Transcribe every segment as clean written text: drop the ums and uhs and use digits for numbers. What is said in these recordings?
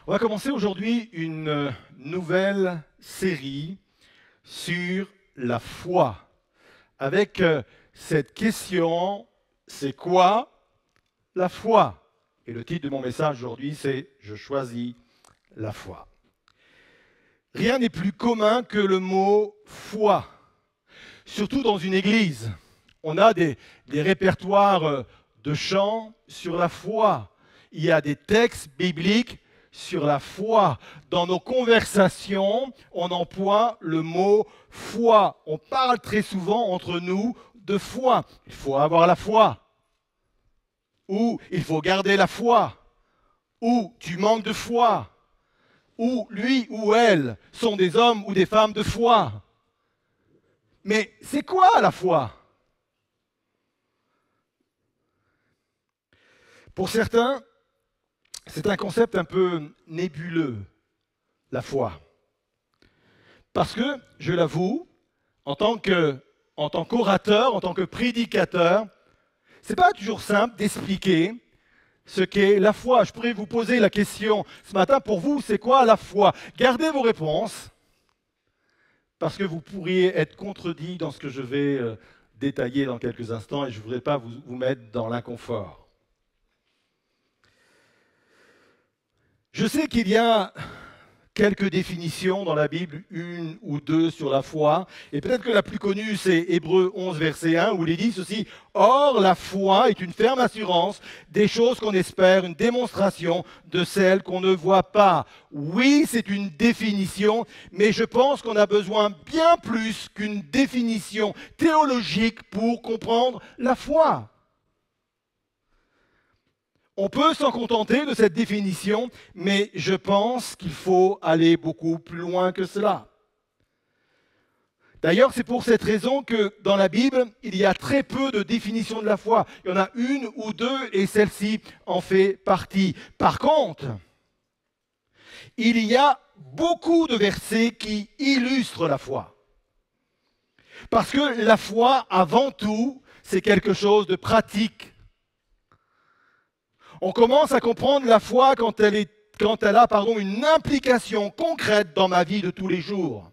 On va commencer aujourd'hui une nouvelle série sur la foi, avec cette question, c'est quoi la foi? Et le titre de mon message aujourd'hui, c'est « Je choisis la foi ». Rien n'est plus commun que le mot « foi », surtout dans une église. On a des répertoires de chants sur la foi. Il y a des textes bibliques sur la foi. Dans nos conversations, on emploie le mot « foi ». On parle très souvent entre nous de foi. Il faut avoir la foi. Ou il faut garder la foi. Ou tu manques de foi. Ou lui ou elle sont des hommes ou des femmes de foi. Mais c'est quoi la foi? Pour certains, c'est un concept un peu nébuleux, la foi. Parce que, je l'avoue, en tant qu'orateur, en tant que prédicateur, ce n'est pas toujours simple d'expliquer ce qu'est la foi. Je pourrais vous poser la question ce matin, pour vous, c'est quoi la foi? Gardez vos réponses, parce que vous pourriez être contredit dans ce que je vais détailler dans quelques instants, et je ne voudrais pas vous mettre dans l'inconfort. Je sais qu'il y a quelques définitions dans la Bible, une ou deux sur la foi, et peut-être que la plus connue, c'est Hébreux 11, verset 1, où il est dit ceci: « Or, la foi est une ferme assurance des choses qu'on espère, une démonstration de celles qu'on ne voit pas. » Oui, c'est une définition, mais je pense qu'on a besoin bien plus qu'une définition théologique pour comprendre la foi. On peut s'en contenter de cette définition, mais je pense qu'il faut aller beaucoup plus loin que cela. D'ailleurs, c'est pour cette raison que dans la Bible, il y a très peu de définitions de la foi. Il y en a une ou deux et celle-ci en fait partie. Par contre, il y a beaucoup de versets qui illustrent la foi. Parce que la foi, avant tout, c'est quelque chose de pratique. On commence à comprendre la foi quand elle a une implication concrète dans ma vie de tous les jours.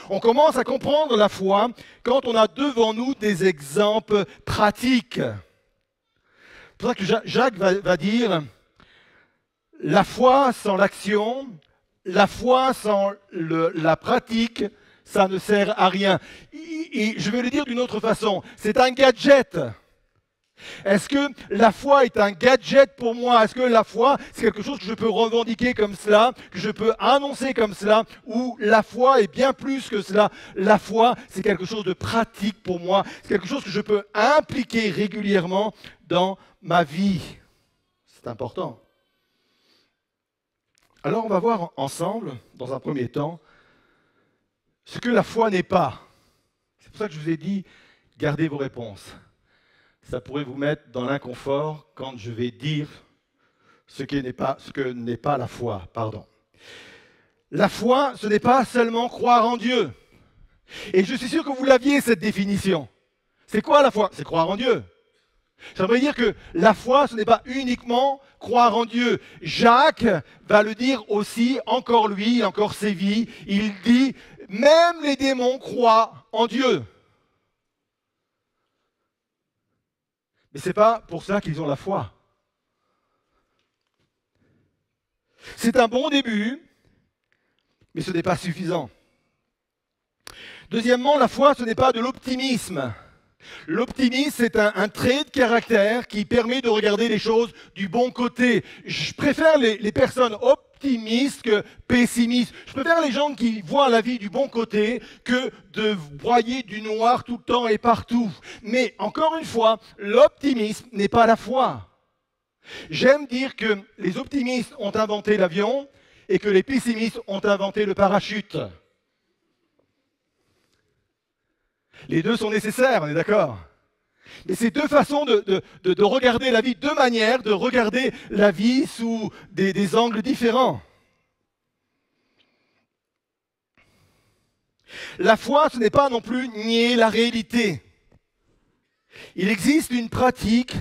On commence à comprendre la foi quand on a devant nous des exemples pratiques. C'est pour ça que Jacques va dire « La foi sans l'action, la foi sans la pratique, ça ne sert à rien. » Et je vais le dire d'une autre façon, c'est un gadget. Est-ce que la foi est un gadget pour moi? Est-ce que la foi, c'est quelque chose que je peux revendiquer comme cela, que je peux annoncer comme cela, ou la foi est bien plus que cela? La foi, c'est quelque chose de pratique pour moi, c'est quelque chose que je peux impliquer régulièrement dans ma vie. C'est important. Alors on va voir ensemble, dans un premier temps, ce que la foi n'est pas. C'est pour ça que je vous ai dit, gardez vos réponses. Ça pourrait vous mettre dans l'inconfort quand je vais dire ce que n'est pas la foi. Pardon. La foi, ce n'est pas seulement croire en Dieu. Et je suis sûr que vous l'aviez, cette définition. C'est quoi la foi? C'est croire en Dieu. Ça veut dire que la foi, ce n'est pas uniquement croire en Dieu. Jacques va le dire aussi, encore lui, encore sévit. Il dit, même les démons croient en Dieu. Mais ce n'est pas pour ça qu'ils ont la foi. C'est un bon début, mais ce n'est pas suffisant. Deuxièmement, la foi, ce n'est pas de l'optimisme. L'optimisme, c'est un trait de caractère qui permet de regarder les choses du bon côté. Je préfère les personnes optimistes que pessimistes. Je préfère les gens qui voient la vie du bon côté que de broyer du noir tout le temps et partout. Mais encore une fois, l'optimisme n'est pas la foi. J'aime dire que les optimistes ont inventé l'avion et que les pessimistes ont inventé le parachute. Les deux sont nécessaires, on est d'accord? Mais c'est deux façons de regarder la vie, deux manières de regarder la vie sous des angles différents. La foi, ce n'est pas non plus nier la réalité. Il existe une pratique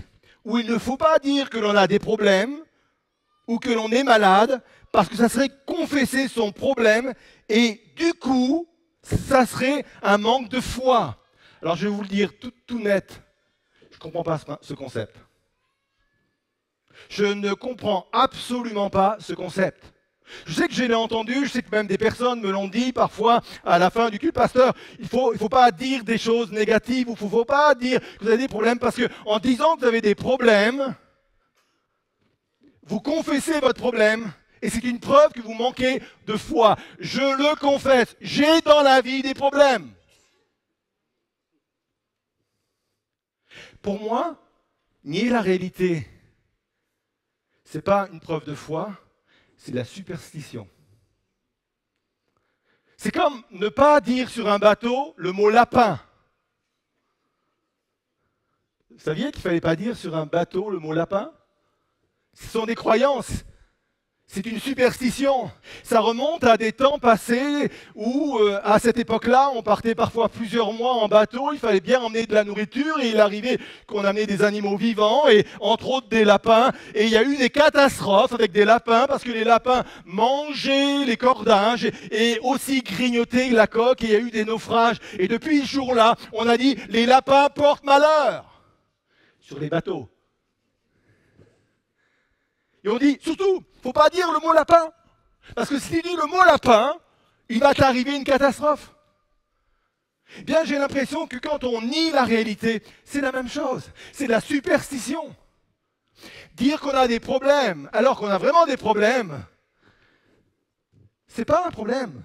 où il ne faut pas dire que l'on a des problèmes ou que l'on est malade, parce que ça serait confesser son problème et du coup, ça serait un manque de foi. Alors je vais vous le dire tout net, je ne comprends pas ce concept. Je ne comprends absolument pas ce concept. Je sais que je l'ai entendu, je sais que même des personnes me l'ont dit parfois à la fin du culte, pasteur, il faut pas dire des choses négatives, ou il ne faut pas dire que vous avez des problèmes, parce qu'en disant que vous avez des problèmes, vous confessez votre problème, et c'est une preuve que vous manquez de foi. Je le confesse, j'ai dans la vie des problèmes. Pour moi, nier la réalité, ce n'est pas une preuve de foi, c'est de la superstition. C'est comme ne pas dire sur un bateau le mot lapin. Vous saviez qu'il ne fallait pas dire sur un bateau le mot lapin? Ce sont des croyances. C'est une superstition. Ça remonte à des temps passés où, à cette époque-là, on partait parfois plusieurs mois en bateau, il fallait bien emmener de la nourriture et il arrivait qu'on amenait des animaux vivants et entre autres des lapins. Et il y a eu des catastrophes avec des lapins parce que les lapins mangeaient les cordages et aussi grignotaient la coque et il y a eu des naufrages. Et depuis ce jour-là, on a dit les lapins portent malheur sur les bateaux. Et on dit, surtout, il ne faut pas dire le mot lapin. Parce que si tu dis le mot lapin, il va t'arriver une catastrophe. Eh bien, j'ai l'impression que quand on nie la réalité, c'est la même chose. C'est de la superstition. Dire qu'on a des problèmes alors qu'on a vraiment des problèmes, ce n'est pas un problème.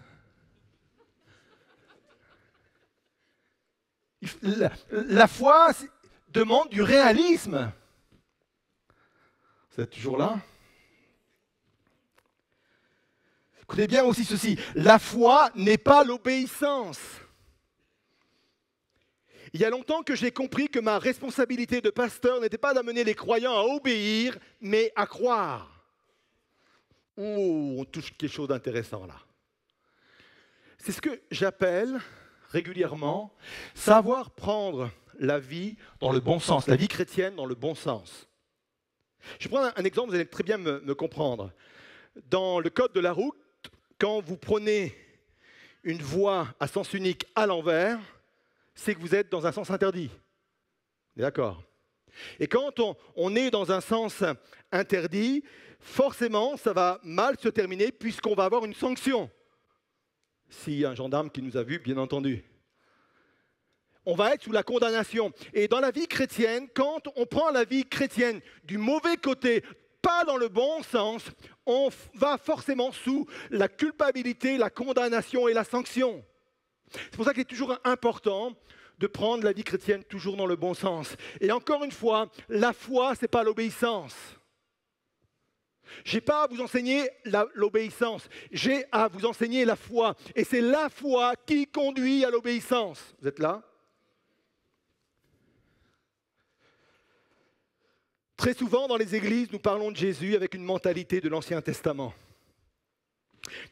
La foi demande du réalisme. Vous êtes toujours là? Écoutez bien aussi ceci, la foi n'est pas l'obéissance. Il y a longtemps que j'ai compris que ma responsabilité de pasteur n'était pas d'amener les croyants à obéir, mais à croire. Oh, on touche quelque chose d'intéressant là. C'est ce que j'appelle régulièrement savoir prendre la vie dans le bon sens, la vie chrétienne dans le bon sens. Je prends un exemple, vous allez très bien me comprendre. Dans le code de la route, quand vous prenez une voie à sens unique à l'envers, c'est que vous êtes dans un sens interdit. D'accord? Et quand on est dans un sens interdit, forcément, ça va mal se terminer puisqu'on va avoir une sanction. S'il y a un gendarme qui nous a vus, bien entendu. On va être sous la condamnation. Et dans la vie chrétienne, quand on prend la vie chrétienne du mauvais côté, pas dans le bon sens, on va forcément sous la culpabilité, la condamnation et la sanction. C'est pour ça qu'il est toujours important de prendre la vie chrétienne toujours dans le bon sens. Et encore une fois, la foi, ce n'est pas l'obéissance. Je n'ai pas à vous enseigner l'obéissance, j'ai à vous enseigner la foi. Et c'est la foi qui conduit à l'obéissance. Vous êtes là? Très souvent dans les églises, nous parlons de Jésus avec une mentalité de l'Ancien Testament.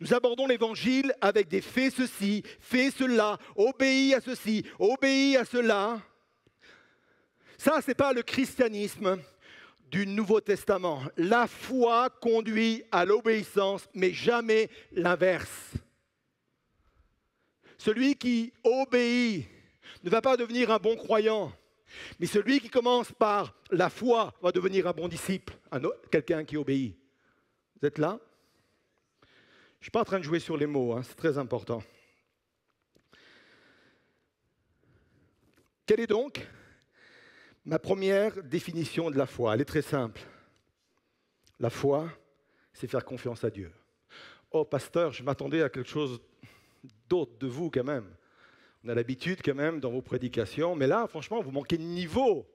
Nous abordons l'Évangile avec des fais ceci, fais cela, obéis à ceci, obéis à cela. Ça, ce n'est pas le christianisme du Nouveau Testament. La foi conduit à l'obéissance, mais jamais l'inverse. Celui qui obéit ne va pas devenir un bon croyant. Mais celui qui commence par la foi va devenir un bon disciple, quelqu'un qui obéit. Vous êtes là? Je ne suis pas en train de jouer sur les mots, c'est très important. Quelle est donc ma première définition de la foi? Elle est très simple. La foi, c'est faire confiance à Dieu. Oh, pasteur, je m'attendais à quelque chose d'autre de vous quand même. On a l'habitude quand même dans vos prédications, mais là, franchement, vous manquez de niveau.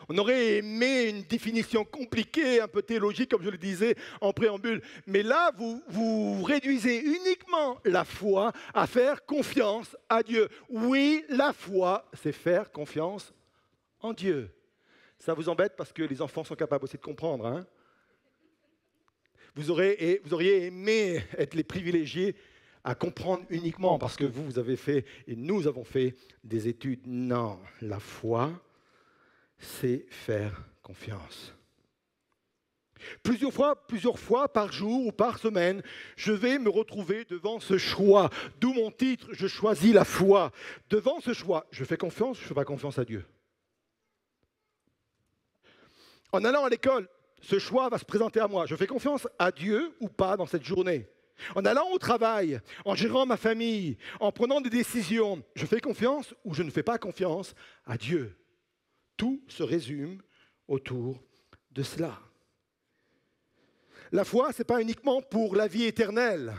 On aurait aimé une définition compliquée, un peu théologique, comme je le disais en préambule. Mais là, vous réduisez uniquement la foi à faire confiance à Dieu. Oui, la foi, c'est faire confiance en Dieu. Ça vous embête parce que les enfants sont capables aussi de comprendre. Hein? Vous auriez aimé être les privilégiés à comprendre uniquement parce que vous avez fait, et nous avons fait des études. Non, la foi, c'est faire confiance. Plusieurs fois par jour ou par semaine, je vais me retrouver devant ce choix. D'où mon titre, je choisis la foi. Devant ce choix, je fais confiance ou je ne fais pas confiance à Dieu? En allant à l'école, ce choix va se présenter à moi. Je fais confiance à Dieu ou pas dans cette journée? En allant au travail, en gérant ma famille, en prenant des décisions, je fais confiance ou je ne fais pas confiance à Dieu? Tout se résume autour de cela. La foi, ce n'est pas uniquement pour la vie éternelle.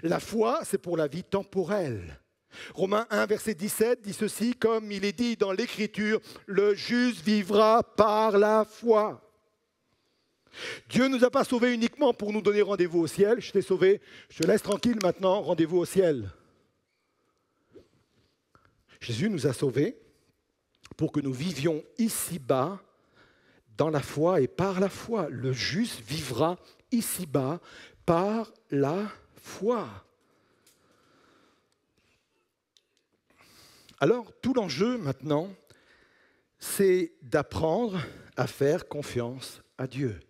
La foi, c'est pour la vie temporelle. Romains 1, verset 17 dit ceci, comme il est dit dans l'Écriture, le juste vivra par la foi. Dieu ne nous a pas sauvés uniquement pour nous donner rendez-vous au ciel. Je t'ai sauvé, je te laisse tranquille maintenant, rendez-vous au ciel. Jésus nous a sauvés pour que nous vivions ici-bas dans la foi et par la foi. Le juste vivra ici-bas par la foi. Alors, tout l'enjeu maintenant, c'est d'apprendre à faire confiance à Dieu.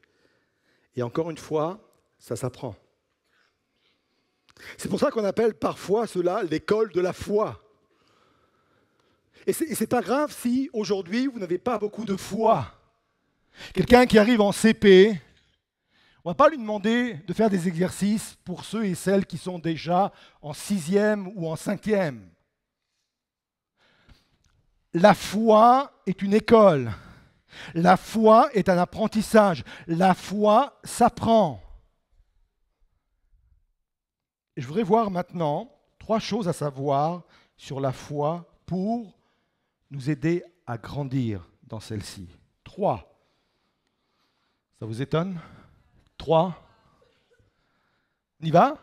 Et encore une fois, ça s'apprend. C'est pour ça qu'on appelle parfois cela l'école de la foi. Et ce n'est pas grave si aujourd'hui vous n'avez pas beaucoup de foi. Quelqu'un qui arrive en CP, on ne va pas lui demander de faire des exercices pour ceux et celles qui sont déjà en 6e ou en 5e. La foi est une école. La foi est un apprentissage. La foi s'apprend. Et je voudrais voir maintenant 3 choses à savoir sur la foi pour nous aider à grandir dans celle-ci. 3. Ça vous étonne? 3. On y va?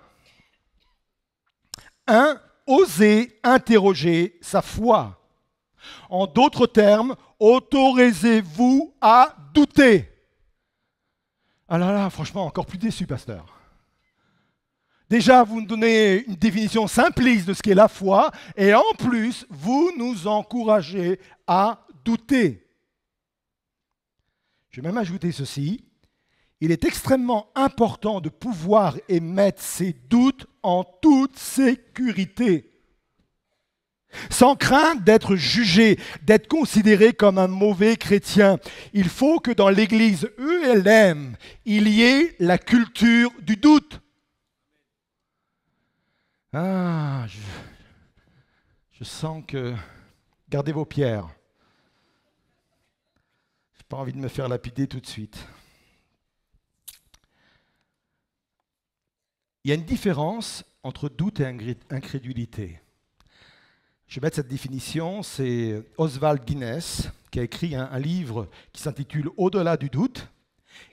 1. Oser interroger sa foi. En d'autres termes, autorisez-vous à douter. Ah là là, franchement, encore plus déçu, pasteur. Déjà, vous nous donnez une définition simpliste de ce qu'est la foi, et en plus, vous nous encouragez à douter. Je vais même ajouter ceci. Il est extrêmement important de pouvoir émettre ses doutes en toute sécurité. Sans crainte d'être jugé, d'être considéré comme un mauvais chrétien. Il faut que dans l'église ELM, il y ait la culture du doute. Ah, je sens que... Gardez vos pierres. Je n'ai pas envie de me faire lapider tout de suite. Il y a une différence entre doute et incrédulité. Je vais mettre cette définition, c'est Oswald Guinness qui a écrit un livre qui s'intitule « Au-delà du doute ».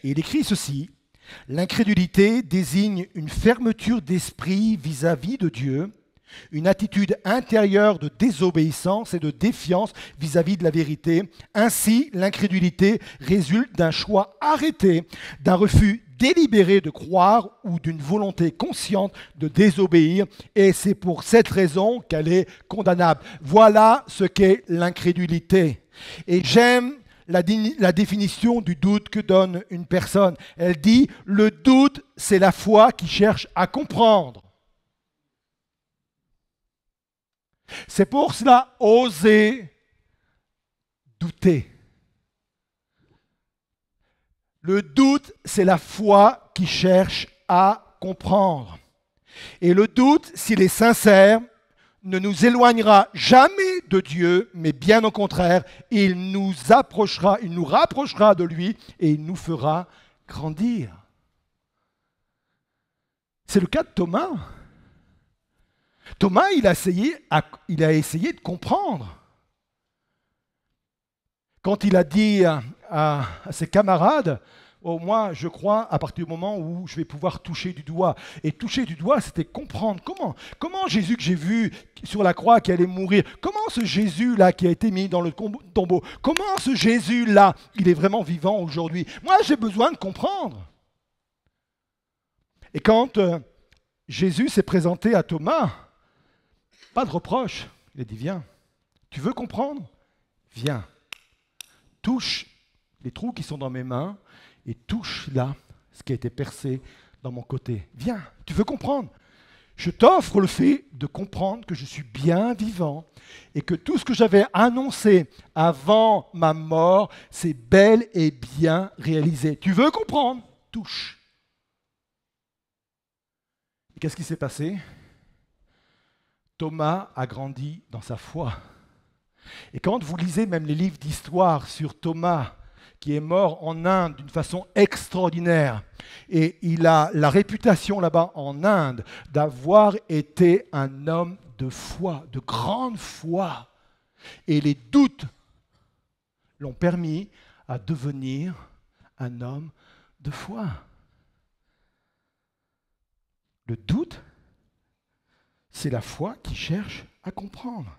Et il écrit ceci, « L'incrédulité désigne une fermeture d'esprit vis-à-vis de Dieu, une attitude intérieure de désobéissance et de défiance vis-à-vis de la vérité. Ainsi, l'incrédulité résulte d'un choix arrêté, d'un refus délibéré de croire ou d'une volonté consciente de désobéir, et c'est pour cette raison qu'elle est condamnable. » Voilà ce qu'est l'incrédulité. Et j'aime la définition du doute que donne une personne. Elle dit, le doute, c'est la foi qui cherche à comprendre. C'est pour cela, oser douter. Le doute, c'est la foi qui cherche à comprendre. Et le doute, s'il est sincère, ne nous éloignera jamais de Dieu, mais bien au contraire, il nous rapprochera de lui et il nous fera grandir. C'est le cas de Thomas. Thomas, il a essayé de comprendre. Quand il a dit à ses camarades, oh, moi je crois à partir du moment où je vais pouvoir toucher du doigt. Et toucher du doigt, c'était comprendre. Comment Jésus que j'ai vu sur la croix qui allait mourir, comment ce Jésus-là qui a été mis dans le tombeau, comment ce Jésus-là, il est vraiment vivant aujourd'hui? Moi j'ai besoin de comprendre. Et quand Jésus s'est présenté à Thomas, pas de reproche, il a dit viens, tu veux comprendre? Viens. Touche les trous qui sont dans mes mains et touche là ce qui a été percé dans mon côté. Viens, tu veux comprendre? Je t'offre le fait de comprendre que je suis bien vivant et que tout ce que j'avais annoncé avant ma mort, c'est bel et bien réalisé. Tu veux comprendre? Touche. Et qu'est-ce qui s'est passé? Thomas a grandi dans sa foi. Et quand vous lisez même les livres d'histoire sur Thomas, qui est mort en Inde d'une façon extraordinaire, et il a la réputation là-bas en Inde d'avoir été un homme de foi, de grande foi. Et les doutes l'ont permis à devenir un homme de foi. Le doute, c'est la foi qui cherche à comprendre.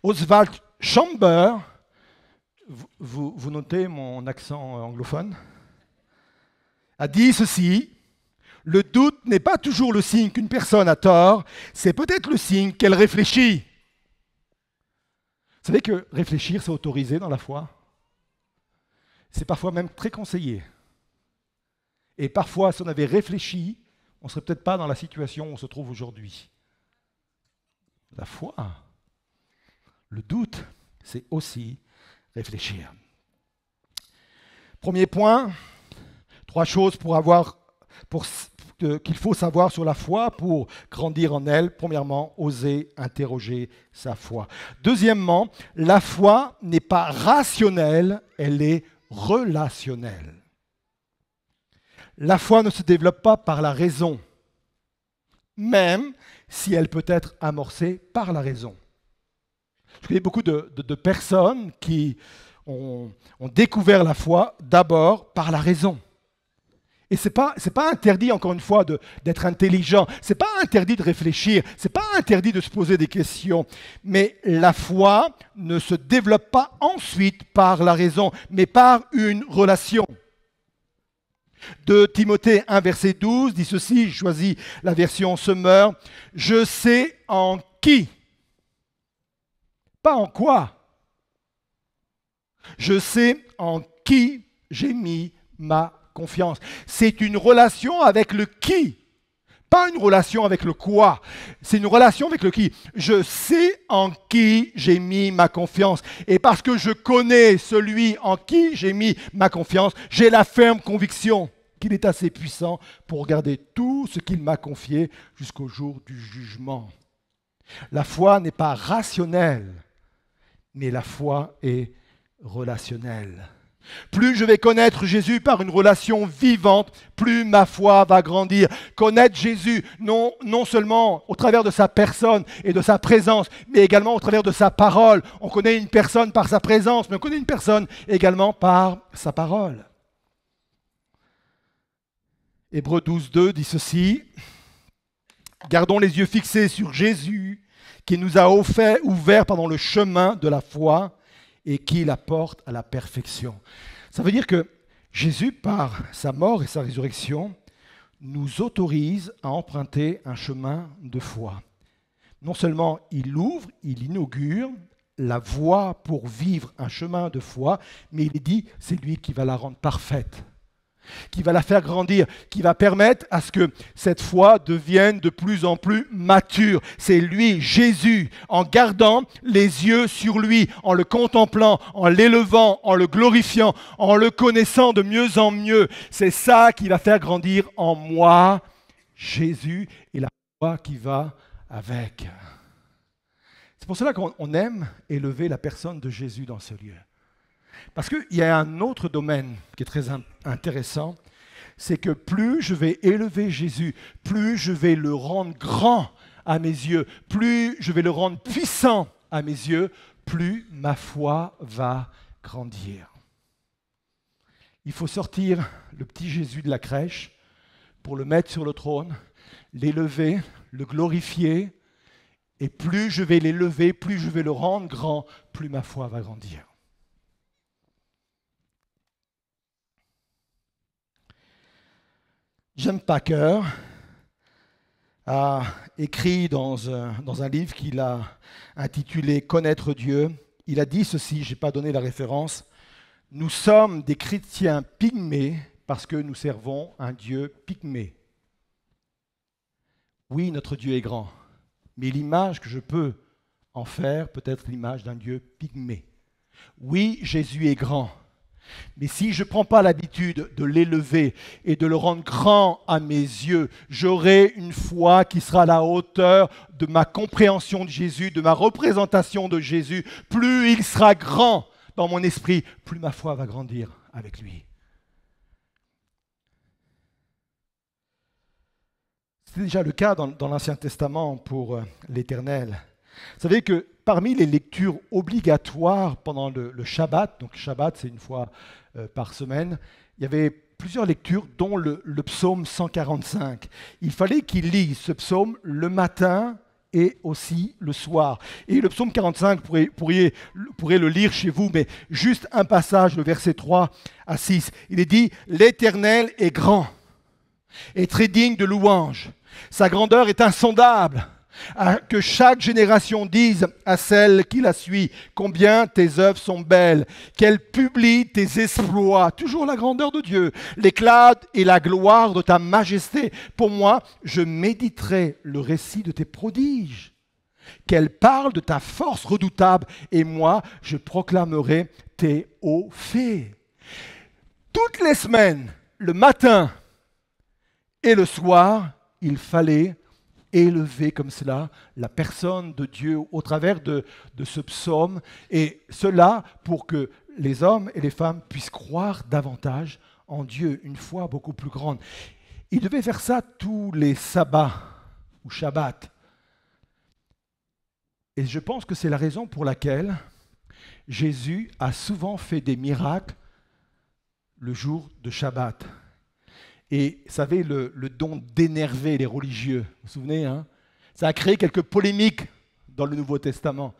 Oswald Chambers, vous notez mon accent anglophone, a dit ceci: le doute n'est pas toujours le signe qu'une personne a tort, c'est peut-être le signe qu'elle réfléchit. Vous savez que réfléchir, c'est autorisé dans la foi. C'est parfois même très conseillé. Et parfois, si on avait réfléchi, on ne serait peut-être pas dans la situation où on se trouve aujourd'hui. La foi, le doute, c'est aussi réfléchir. Premier point, 3 choses qu'il faut savoir sur la foi pour grandir en elle. Premièrement, oser interroger sa foi. Deuxièmement, la foi n'est pas rationnelle, elle est relationnelle. La foi ne se développe pas par la raison, même si elle peut être amorcée par la raison. Je connais beaucoup de personnes qui ont découvert la foi d'abord par la raison. Et ce n'est pas interdit, encore une fois, d'être intelligent. Ce n'est pas interdit de réfléchir. Ce n'est pas interdit de se poser des questions. Mais la foi ne se développe pas ensuite par la raison, mais par une relation. De Timothée 1, verset 12, dit ceci, je choisis la version Semeur, « Je sais en qui ?» Pas en quoi. Je sais en qui j'ai mis ma confiance. C'est une relation avec le qui, pas une relation avec le quoi. C'est une relation avec le qui. Je sais en qui j'ai mis ma confiance. Et parce que je connais celui en qui j'ai mis ma confiance, j'ai la ferme conviction qu'il est assez puissant pour garder tout ce qu'il m'a confié jusqu'au jour du jugement. La foi n'est pas rationnelle, mais la foi est relationnelle. Plus je vais connaître Jésus par une relation vivante, plus ma foi va grandir. Connaître Jésus, non seulement au travers de sa personne et de sa présence, mais également au travers de sa parole. On connaît une personne par sa présence, mais on connaît une personne également par sa parole. Hébreux 12, 2 dit ceci: « Gardons les yeux fixés sur Jésus, qui nous a ouvert le chemin de la foi et qui la porte à la perfection. » Ça veut dire que Jésus, par sa mort et sa résurrection, nous autorise à emprunter un chemin de foi. Non seulement il ouvre, il inaugure la voie pour vivre un chemin de foi, mais il dit c'est lui qui va la rendre parfaite, qui va la faire grandir, qui va permettre à ce que cette foi devienne de plus en plus mature. C'est lui, Jésus, en gardant les yeux sur lui, en le contemplant, en l'élevant, en le glorifiant, en le connaissant de mieux en mieux. C'est ça qui va faire grandir en moi Jésus et la foi qui va avec. C'est pour cela qu'on aime élever la personne de Jésus dans ce lieu. Parce qu'il y a un autre domaine qui est très intéressant, c'est que plus je vais élever Jésus, plus je vais le rendre grand à mes yeux, plus je vais le rendre puissant à mes yeux, plus ma foi va grandir. Il faut sortir le petit Jésus de la crèche pour le mettre sur le trône, l'élever, le glorifier, et plus je vais l'élever, plus je vais le rendre grand, plus ma foi va grandir. James Packer a écrit dans un livre qu'il a intitulé « Connaître Dieu », il a dit ceci, je n'ai pas donné la référence, « Nous sommes des chrétiens pygmées parce que nous servons un Dieu pygmée. Oui, notre Dieu est grand, mais l'image que je peux en faire peut être l'image d'un Dieu pygmée. Oui, Jésus est grand, mais si je ne prends pas l'habitude de l'élever et de le rendre grand à mes yeux, j'aurai une foi qui sera à la hauteur de ma compréhension de Jésus, de ma représentation de Jésus. Plus il sera grand dans mon esprit, plus ma foi va grandir avec lui. C'était déjà le cas dans l'Ancien Testament pour l'Éternel. Vous savez que parmi les lectures obligatoires pendant le Shabbat, donc Shabbat c'est une fois par semaine, il y avait plusieurs lectures dont le psaume 145. Il fallait qu'il lise ce psaume le matin et aussi le soir. Et le psaume 45, vous pourrez le lire chez vous, mais juste un passage, le verset 3 à 6. Il est dit « L'Éternel est grand et très digne de louange. Sa grandeur est insondable. Que chaque génération dise à celle qui la suit combien tes œuvres sont belles, qu'elle publie tes exploits, toujours la grandeur de Dieu, l'éclat et la gloire de ta majesté. Pour moi, je méditerai le récit de tes prodiges, qu'elle parle de ta force redoutable, et moi, je proclamerai tes hauts faits. » Toutes les semaines, le matin et le soir, il fallait élever comme cela la personne de Dieu au travers de ce psaume, et cela pour que les hommes et les femmes puissent croire davantage en Dieu, une foi beaucoup plus grande. Il devait faire ça tous les sabbats ou shabbats. Et je pense que c'est la raison pour laquelle Jésus a souvent fait des miracles le jour de Shabbat. Et vous savez, le don d'énerver les religieux, vous vous souvenez, hein? Ça a créé quelques polémiques dans le Nouveau Testament.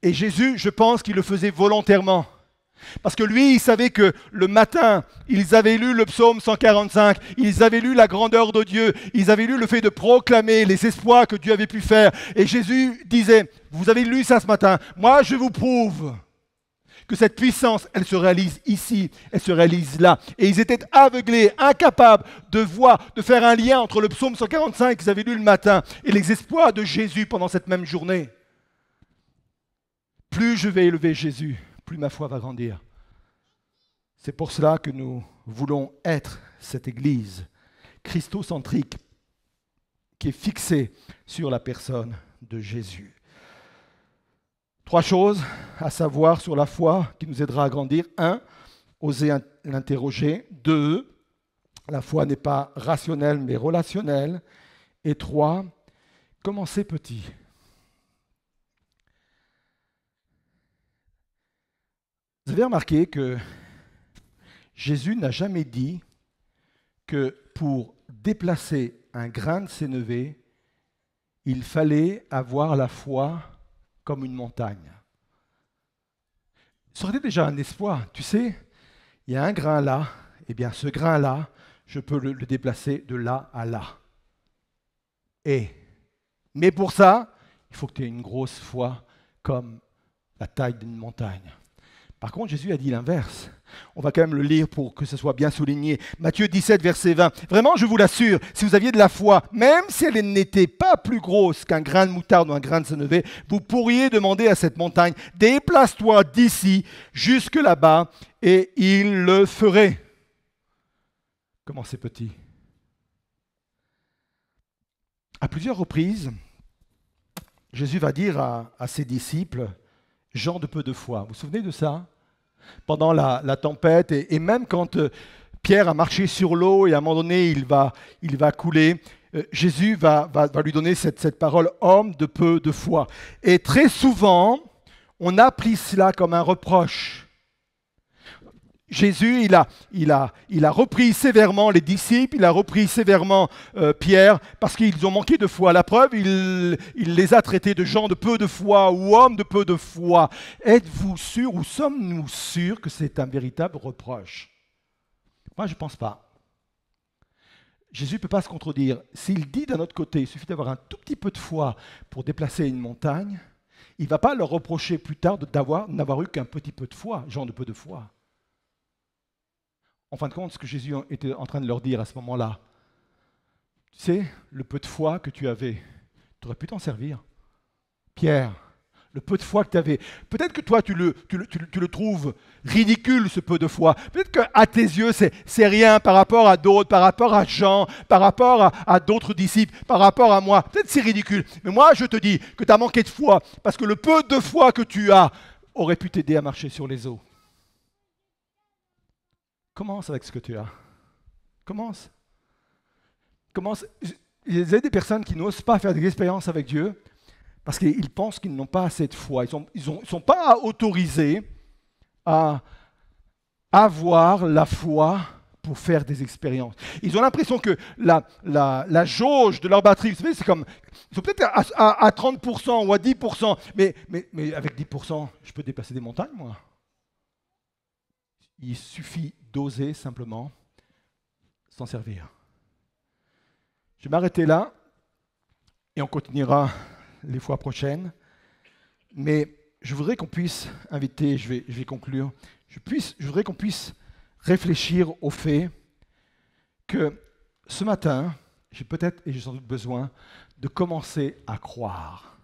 Et Jésus, je pense qu'il le faisait volontairement. Parce que lui, il savait que le matin, ils avaient lu le psaume 145, ils avaient lu la grandeur de Dieu, ils avaient lu le fait de proclamer les exploits que Dieu avait pu faire. Et Jésus disait, vous avez lu ça ce matin, moi je vous prouve que cette puissance, elle se réalise ici, elle se réalise là. Et ils étaient aveuglés, incapables de voir, de faire un lien entre le psaume 145 qu'ils avaient lu le matin et les exploits de Jésus pendant cette même journée. Plus je vais élever Jésus, plus ma foi va grandir. C'est pour cela que nous voulons être cette Église christocentrique qui est fixée sur la personne de Jésus. 3 choses à savoir sur la foi qui nous aidera à grandir. 1, oser l'interroger. 2, la foi n'est pas rationnelle mais relationnelle. Et 3, commencer petit. Vous avez remarqué que Jésus n'a jamais dit que pour déplacer un grain de sénévé, il fallait avoir la foi comme une montagne. Ça aurait été déjà un espoir. Tu sais, il y a un grain là, et bien ce grain-là, je peux le déplacer de là à là. Mais pour ça, il faut que tu aies une grosse foi comme la taille d'une montagne. Par contre, Jésus a dit l'inverse. On va quand même le lire pour que ce soit bien souligné. Matthieu 17, verset 20. Vraiment, je vous l'assure, si vous aviez de la foi, même si elle n'était pas plus grosse qu'un grain de moutarde ou un grain de sénévé, vous pourriez demander à cette montagne, déplace-toi d'ici jusque là-bas, et il le ferait. Comment c'est petit? À plusieurs reprises, Jésus va dire à ses disciples, gens de peu de foi. Vous vous souvenez de ça? Pendant la tempête, et même quand Pierre a marché sur l'eau et à un moment donné il va couler, Jésus va lui donner cette parole, homme de peu de foi. Et très souvent, on a pris cela comme un reproche. Jésus, il a repris sévèrement les disciples, il a repris sévèrement Pierre, parce qu'ils ont manqué de foi. La preuve, il les a traités de gens de peu de foi ou hommes de peu de foi. Êtes-vous sûrs ou sommes-nous sûrs que c'est un véritable reproche? Moi, je ne pense pas. Jésus ne peut pas se contredire. S'il dit d'un autre côté, il suffit d'avoir un tout petit peu de foi pour déplacer une montagne, il ne va pas leur reprocher plus tard n'avoir eu qu'un petit peu de foi, gens de peu de foi. En fin de compte, ce que Jésus était en train de leur dire à ce moment-là, tu sais, le peu de foi que tu avais, tu aurais pu t'en servir. Pierre, le peu de foi que tu avais, peut-être que toi tu le trouves ridicule ce peu de foi. Peut-être qu'à tes yeux c'est rien par rapport à d'autres, par rapport à Jean, par rapport à d'autres disciples, par rapport à moi. Peut-être c'est ridicule. Mais moi je te dis que tu as manqué de foi parce que le peu de foi que tu as aurait pu t'aider à marcher sur les eaux. Commence avec ce que tu as. Commence. Commence. Il y a des personnes qui n'osent pas faire des expériences avec Dieu parce qu'ils pensent qu'ils n'ont pas assez de foi. Ils ne sont pas autorisés à avoir la foi pour faire des expériences. Ils ont l'impression que la jauge de leur batterie, vous savez, c'est comme, ils sont peut-être à 30% ou à 10%, mais avec 10%, je peux dépasser des montagnes, moi. Il suffit d'oser simplement s'en servir. Je vais m'arrêter là et on continuera les fois prochaines. Mais je voudrais qu'on puisse inviter, je vais conclure, je voudrais qu'on puisse réfléchir au fait que ce matin, j'ai peut-être et j'ai sans doute besoin de commencer à croire.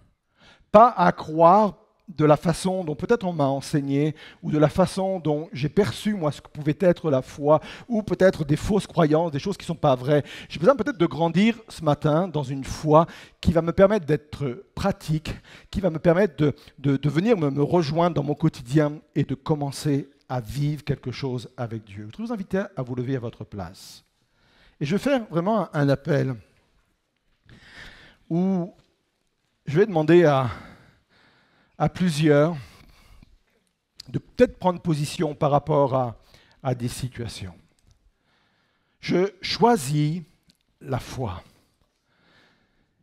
Pas à croire de la façon dont peut-être on m'a enseigné, ou de la façon dont j'ai perçu, moi, ce que pouvait être la foi, ou peut-être des fausses croyances, des choses qui ne sont pas vraies. J'ai besoin peut-être de grandir ce matin dans une foi qui va me permettre d'être pratique, qui va me permettre de venir me rejoindre dans mon quotidien et de commencer à vivre quelque chose avec Dieu. Je voudrais vous inviter à vous lever à votre place. Et je vais faire vraiment un appel où je vais demander à plusieurs de peut-être prendre position par rapport à des situations. Je choisis la foi.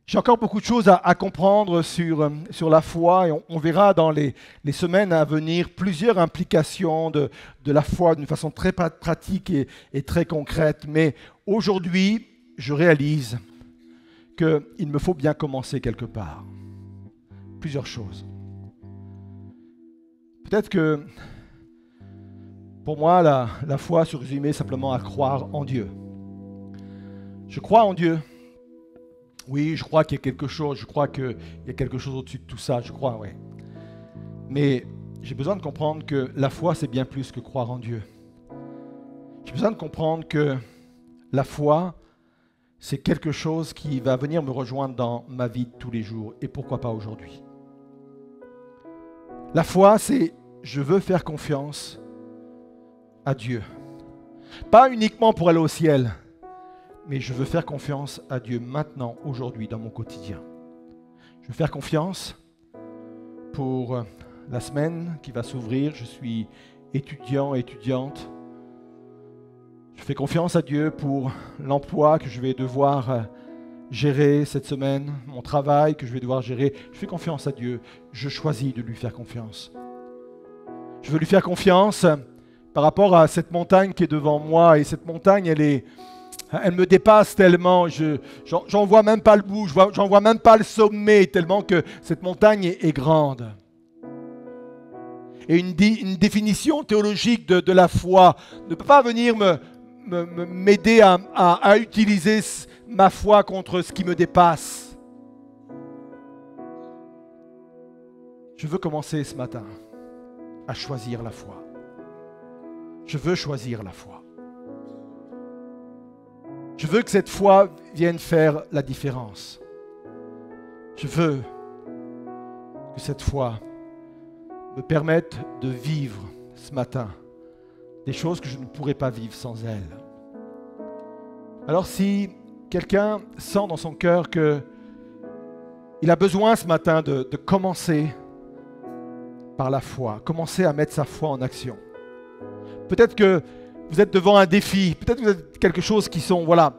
J'ai encore beaucoup de choses à comprendre sur la foi et on verra dans les semaines à venir plusieurs implications de la foi d'une façon très pratique et très concrète. Mais aujourd'hui, je réalise qu'il me faut bien commencer quelque part. Plusieurs choses. Peut-être que pour moi, la foi se résumait simplement à croire en Dieu. Je crois en Dieu. Oui, je crois qu'il y a quelque chose, je crois qu'il y a quelque chose au-dessus de tout ça, je crois, oui. Mais j'ai besoin de comprendre que la foi, c'est bien plus que croire en Dieu. J'ai besoin de comprendre que la foi, c'est quelque chose qui va venir me rejoindre dans ma vie de tous les jours, et pourquoi pas aujourd'hui. La foi, c'est je veux faire confiance à Dieu. Pas uniquement pour aller au ciel, mais je veux faire confiance à Dieu maintenant, aujourd'hui, dans mon quotidien. Je veux faire confiance pour la semaine qui va s'ouvrir. Je suis étudiant, étudiante. Je fais confiance à Dieu pour l'emploi que je vais devoir gérer cette semaine, mon travail que je vais devoir gérer. Je fais confiance à Dieu. Je choisis de lui faire confiance. Je veux lui faire confiance par rapport à cette montagne qui est devant moi. Et cette montagne, elle me dépasse tellement. J'en vois même pas le bout, j'en vois même pas le sommet, tellement que cette montagne est grande. Et une définition théologique de la foi ne peut pas venir m'aider à utiliser ma foi contre ce qui me dépasse. Je veux commencer ce matin à choisir la foi. Je veux choisir la foi. Je veux que cette foi vienne faire la différence. Je veux que cette foi me permette de vivre ce matin des choses que je ne pourrais pas vivre sans elle. Alors si quelqu'un sent dans son cœur qu'il a besoin ce matin de commencer par la foi, commencer à mettre sa foi en action. Peut-être que vous êtes devant un défi, peut-être que vous êtes quelque chose qui sont, voilà,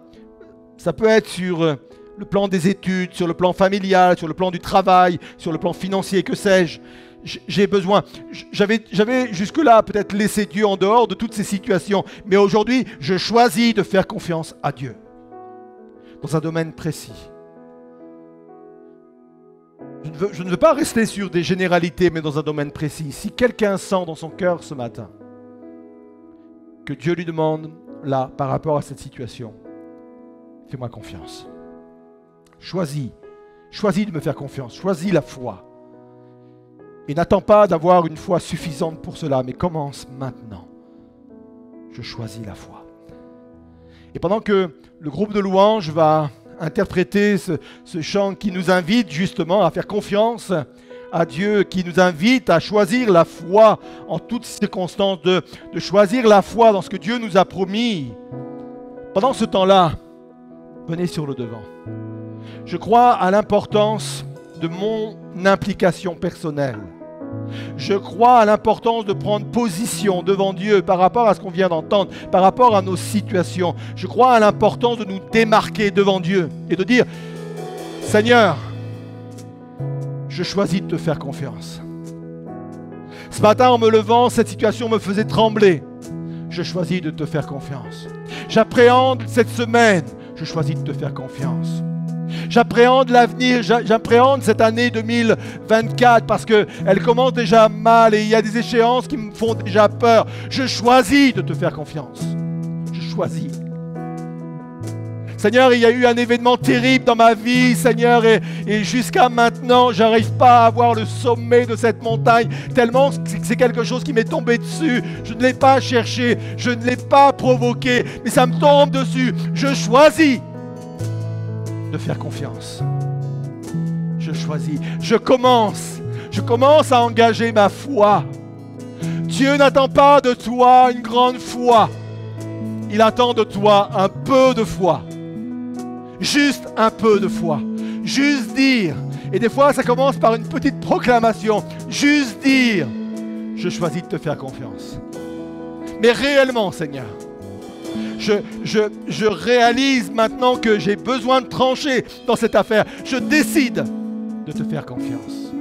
ça peut être sur le plan des études, sur le plan familial, sur le plan du travail, sur le plan financier, que sais-je. J'ai besoin, j'avais jusque-là peut-être laissé Dieu en dehors de toutes ces situations, mais aujourd'hui, je choisis de faire confiance à Dieu dans un domaine précis. Je ne veux pas rester sur des généralités, mais dans un domaine précis. Si quelqu'un sent dans son cœur ce matin que Dieu lui demande là par rapport à cette situation. Fais-moi confiance. Choisis de me faire confiance. Choisis la foi. Et n'attends pas d'avoir une foi suffisante pour cela, mais commence maintenant. Je choisis la foi. Et pendant que le groupe de louanges va interpréter ce chant qui nous invite justement à faire confiance à Dieu, qui nous invite à choisir la foi en toutes circonstances, de choisir la foi dans ce que Dieu nous a promis. Pendant ce temps-là, venez sur le devant. Je crois à l'importance de mon implication personnelle. Je crois à l'importance de prendre position devant Dieu par rapport à ce qu'on vient d'entendre, par rapport à nos situations. Je crois à l'importance de nous démarquer devant Dieu et de dire « Seigneur, je choisis de te faire confiance. » Ce matin, en me levant, cette situation me faisait trembler. Je choisis de te faire confiance. J'appréhende cette semaine. Je choisis de te faire confiance. J'appréhende l'avenir, j'appréhende cette année 2024 parce qu'elle commence déjà mal et il y a des échéances qui me font déjà peur. Je choisis de te faire confiance. Je choisis. Seigneur, il y a eu un événement terrible dans ma vie, Seigneur, et jusqu'à maintenant, je n'arrive pas à voir le sommet de cette montagne, tellement c'est quelque chose qui m'est tombé dessus. Je ne l'ai pas cherché, je ne l'ai pas provoqué, mais ça me tombe dessus. Je choisis de faire confiance. Je choisis. Je commence à engager ma foi. Dieu n'attend pas de toi une grande foi. Il attend de toi un peu de foi. Juste un peu de foi. Juste dire. Et des fois, ça commence par une petite proclamation. Juste dire. Je choisis de te faire confiance. Mais réellement, Seigneur, je réalise maintenant que j'ai besoin de trancher dans cette affaire. Je décide de te faire confiance.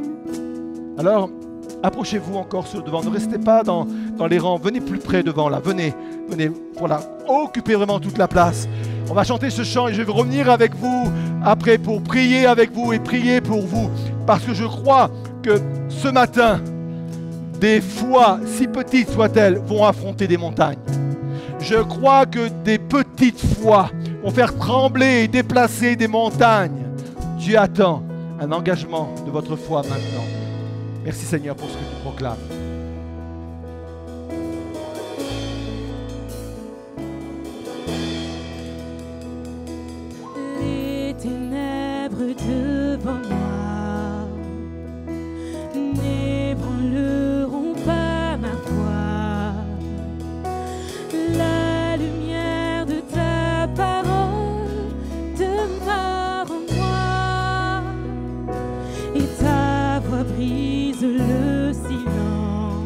Alors, approchez-vous encore sur le devant. Ne restez pas dans les rangs. Venez plus près devant là. Venez. Voilà. Occupez vraiment toute la place. On va chanter ce chant et je vais revenir avec vous après pour prier avec vous et prier pour vous. Parce que je crois que ce matin, des foi, si petites soient-elles, vont affronter des montagnes. Je crois que des petites foi vont faire trembler et déplacer des montagnes. Dieu attend un engagement de votre foi maintenant. Merci Seigneur pour ce que tu proclames. Les ténèbres devant moi n'ébranleront pas ma foi. La lumière de ta parole demeure en moi et ta voix brise le silence.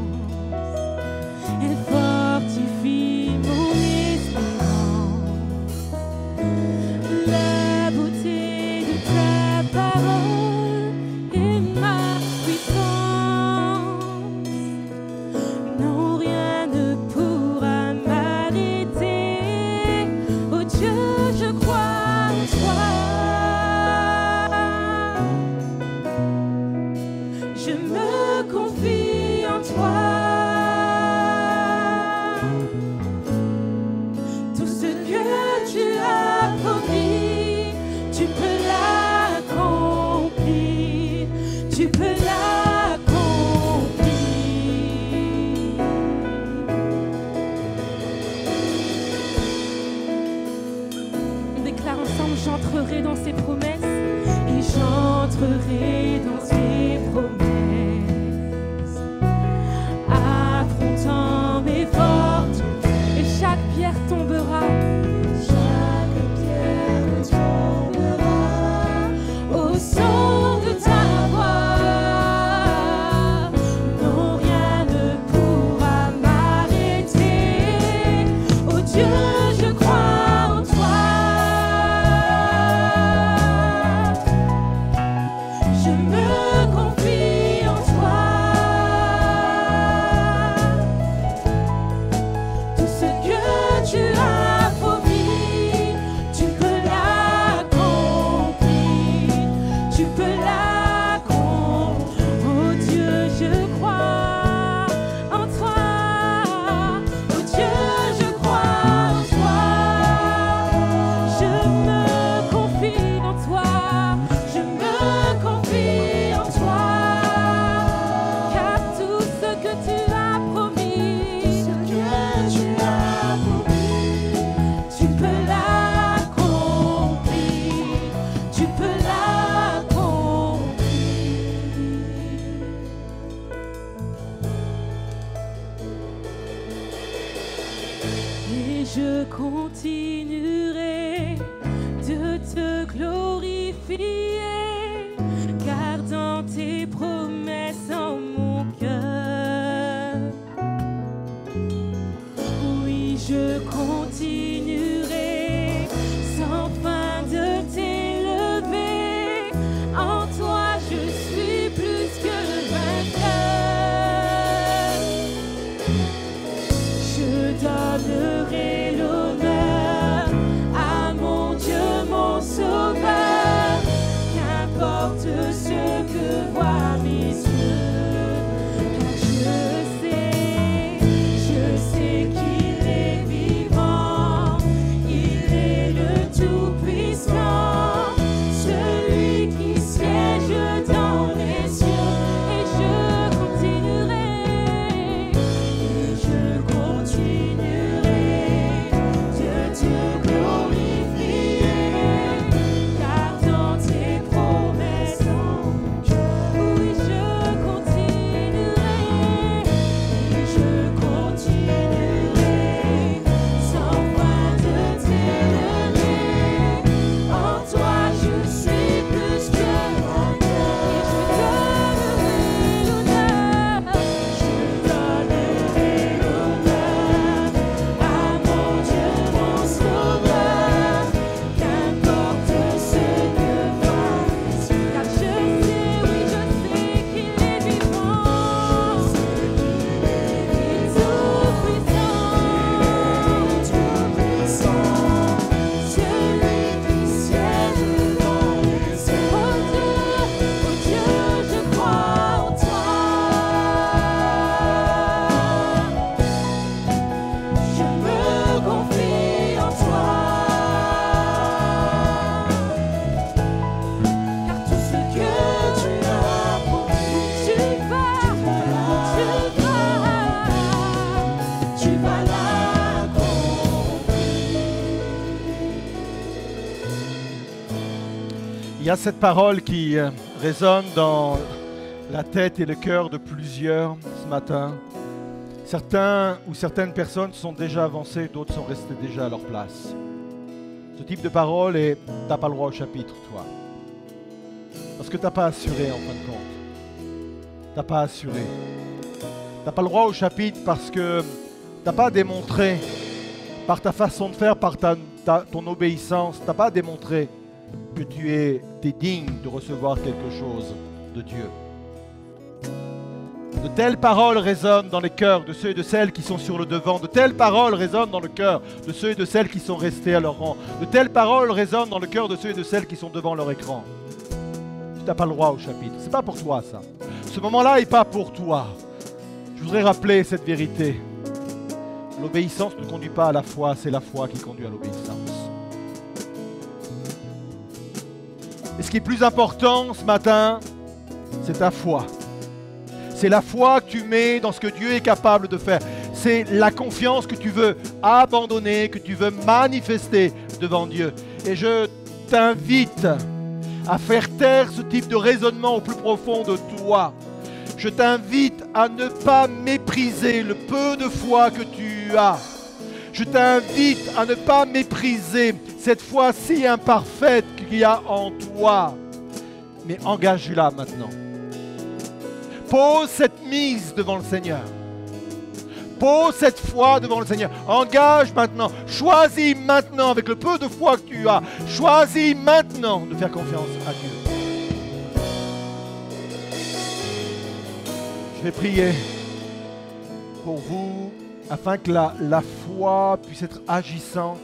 Elle fortifie mon espérance. La beauté de ta parole est ma puissance. Non, rien ne pourra m'arrêter. Oh Dieu, je crois en toi. Je me confie en toi. Tout ce que tu as promis, tu peux l'accomplir. Tu peux l'accomplir. On déclare ensemble, j'entrerai dans ses promesses et j'entrerai dans ses promesses. je continuerai de te glorifier, gardant tes promesses en mon cœur. Oui, je continuerai sans fin de t'élever. En toi, je suis plus que vainqueur. Je donnerai l'honneur à mon Dieu, mon Sauveur, qu'importe ce que voient mes yeux, car je sais qu'il est vivant, il est le Tout-Puissant, celui qui siège dans les cieux, et je continuerai de te glorifier, gardant tes promesses en mon cœur. Oui, je continuerai sans fin de t'élever. En toi, je suis plus que vainqueur. Et je donnerai l'honneur à mon Dieu, mon Sauveur, qu'importe ce que voient mes yeux, car je sais, oui, je sais qu'il est vivant, tout-puissant, celui qui siège dans les cieux. Oh Dieu, je crois en toi. Je me confie en toi, car tout ce que tu as promis, tu vas l'accomplir. Il y a cette parole qui résonne dans la tête et le cœur de plusieurs ce matin. Certains ou certaines personnes sont déjà avancées, d'autres sont restées déjà à leur place. Ce type de parole est « t'as pas le droit au chapitre, toi ». Parce que t'as pas assuré en fin de compte. T'as pas assuré. T'as pas le droit au chapitre parce que t'as pas démontré par ta façon de faire, par ton obéissance, t'as pas démontré que tu es digne de recevoir quelque chose de Dieu. De telles paroles résonnent dans les cœurs de ceux et de celles qui sont sur le devant. De telles paroles résonnent dans le cœur de ceux et de celles qui sont restés à leur rang. De telles paroles résonnent dans le cœur de ceux et de celles qui sont devant leur écran. Tu n'as pas le droit au chapitre. C'est pas pour toi, ça. Ce moment-là n'est pas pour toi. Je voudrais rappeler cette vérité. L'obéissance ne conduit pas à la foi, c'est la foi qui conduit à l'obéissance. Et ce qui est plus important ce matin, c'est ta foi. C'est la foi que tu mets dans ce que Dieu est capable de faire. C'est la confiance que tu veux abandonner, que tu veux manifester devant Dieu. Et je t'invite à faire taire ce type de raisonnement au plus profond de toi. Je t'invite à ne pas mépriser le peu de foi que tu as. Je t'invite à ne pas mépriser cette foi si imparfaite qu'il y a en toi. Mais engage-la maintenant. Pose cette mise devant le Seigneur. Pose cette foi devant le Seigneur. Engage maintenant. Choisis maintenant avec le peu de foi que tu as. Choisis maintenant de faire confiance à Dieu. Je vais prier pour vous afin que la foi puisse être agissante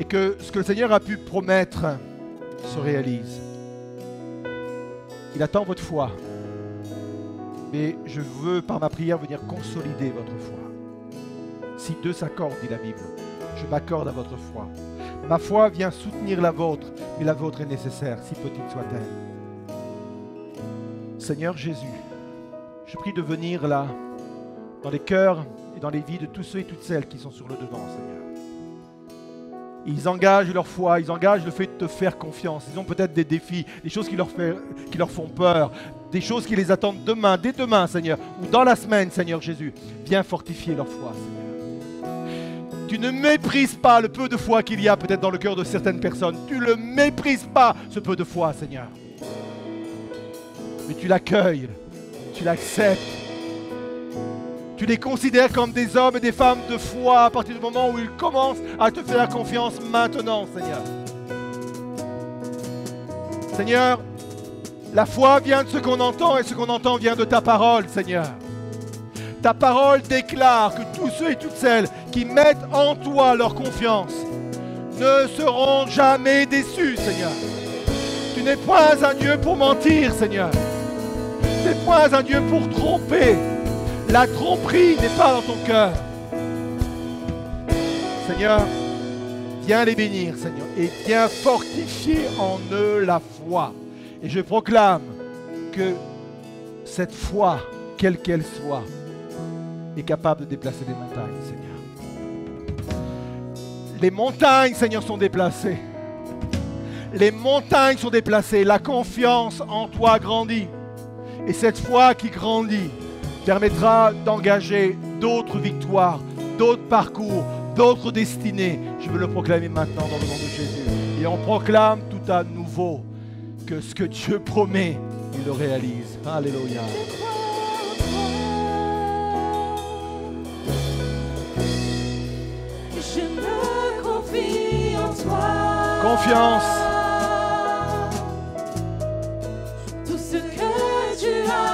et que ce que le Seigneur a pu promettre se réalise. Il attend votre foi. Mais je veux, par ma prière, venir consolider votre foi. Si deux s'accordent, dit la Bible, je m'accorde à votre foi. Ma foi vient soutenir la vôtre, mais la vôtre est nécessaire, si petite soit-elle. Seigneur Jésus, je prie de venir là, dans les cœurs et dans les vies de tous ceux et toutes celles qui sont sur le devant, Seigneur. Ils engagent leur foi, ils engagent le fait de te faire confiance. Ils ont peut-être des défis, des choses qui leur font peur, des choses qui les attendent demain, dès demain, Seigneur, ou dans la semaine, Seigneur Jésus. Viens fortifier leur foi, Seigneur. Tu ne méprises pas le peu de foi qu'il y a peut-être dans le cœur de certaines personnes. Tu ne le méprises pas, ce peu de foi, Seigneur. Mais tu l'accueilles, tu l'acceptes. Tu les considères comme des hommes et des femmes de foi à partir du moment où ils commencent à te faire confiance maintenant, Seigneur. Seigneur, la foi vient de ce qu'on entend et ce qu'on entend vient de ta parole, Seigneur. Ta parole déclare que tous ceux et toutes celles qui mettent en toi leur confiance ne seront jamais déçus, Seigneur. Tu n'es point un Dieu pour mentir, Seigneur. Tu n'es point un Dieu pour tromper. La tromperie n'est pas dans ton cœur. Seigneur, viens les bénir, Seigneur, et viens fortifier en eux la foi. Et je proclame que cette foi, quelle qu'elle soit, est capable de déplacer des montagnes, Seigneur. Les montagnes, Seigneur, sont déplacées. Les montagnes sont déplacées. La confiance en toi grandit. Et cette foi qui grandit permettra d'engager d'autres victoires, d'autres parcours, d'autres destinées. Je veux le proclamer maintenant dans le nom de Jésus. Et on proclame tout à nouveau que ce que Dieu promet, il le réalise. Alléluia. Je me confie en toi. Confiance. Tout ce que tu as